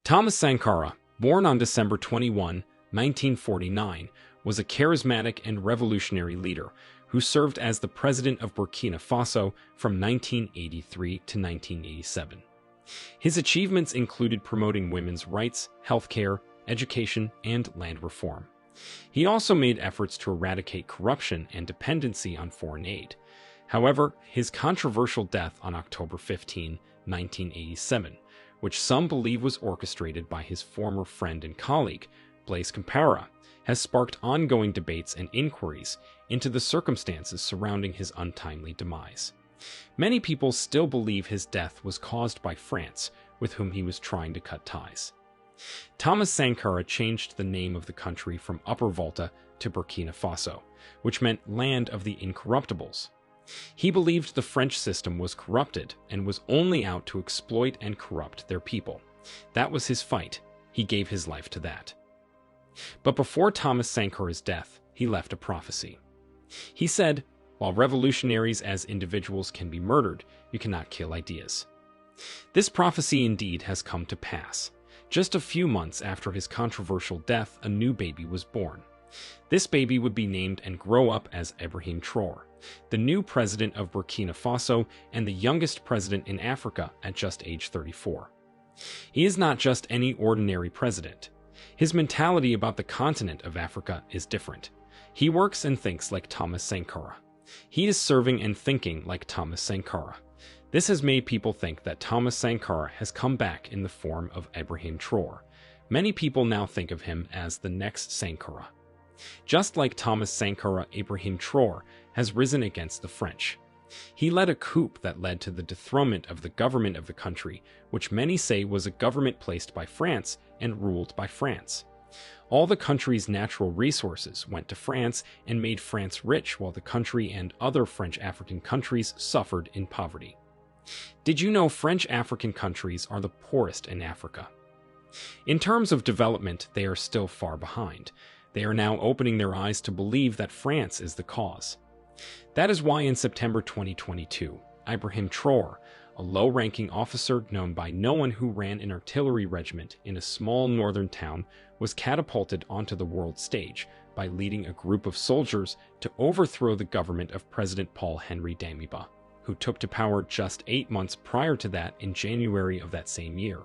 Thomas Sankara, born on December 21, 1949, was a charismatic and revolutionary leader who served as the president of Burkina Faso from 1983 to 1987. His achievements included promoting women's rights, healthcare, education, and land reform. He also made efforts to eradicate corruption and dependency on foreign aid. However, his controversial death on October 15, 1987, which some believe was orchestrated by his former friend and colleague, Blaise Compaoré, has sparked ongoing debates and inquiries into the circumstances surrounding his untimely demise. Many people still believe his death was caused by France, with whom he was trying to cut ties. Thomas Sankara changed the name of the country from Upper Volta to Burkina Faso, which meant Land of the Incorruptibles. He believed the French system was corrupted and was only out to exploit and corrupt their people. That was his fight. He gave his life to that. But before Thomas Sankara's death, he left a prophecy. He said, "While revolutionaries as individuals can be murdered, you cannot kill ideas." This prophecy indeed has come to pass. Just a few months after his controversial death, a new baby was born. This baby would be named and grow up as Ibrahim Traoré, the new president of Burkina Faso and the youngest president in Africa at just age 34. He is not just any ordinary president. His mentality about the continent of Africa is different. He works and thinks like Thomas Sankara. He is serving and thinking like Thomas Sankara. This has made people think that Thomas Sankara has come back in the form of Ibrahim Traoré. Many people now think of him as the next Sankara. Just like Thomas Sankara, Ibrahim Traoré has risen against the French. He led a coup that led to the dethronement of the government of the country, which many say was a government placed by France and ruled by France. All the country's natural resources went to France and made France rich, while the country and other French African countries suffered in poverty. Did you know French African countries are the poorest in Africa? In terms of development, they are still far behind. They are now opening their eyes to believe that France is the cause. That is why in September 2022, Ibrahim Traoré, a low-ranking officer known by no one who ran an artillery regiment in a small northern town, was catapulted onto the world stage by leading a group of soldiers to overthrow the government of President Paul-Henri Damiba, who took to power just 8 months prior to that in January of that same year.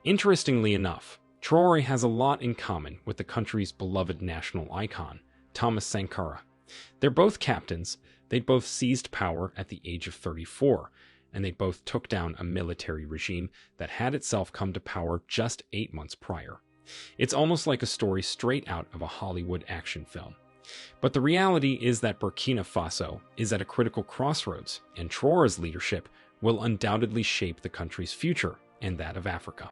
Interestingly enough, Traoré has a lot in common with the country's beloved national icon, Thomas Sankara. They're both captains, they both seized power at the age of 34, and they both took down a military regime that had itself come to power just 8 months prior. It's almost like a story straight out of a Hollywood action film. But the reality is that Burkina Faso is at a critical crossroads, and Traoré's leadership will undoubtedly shape the country's future and that of Africa.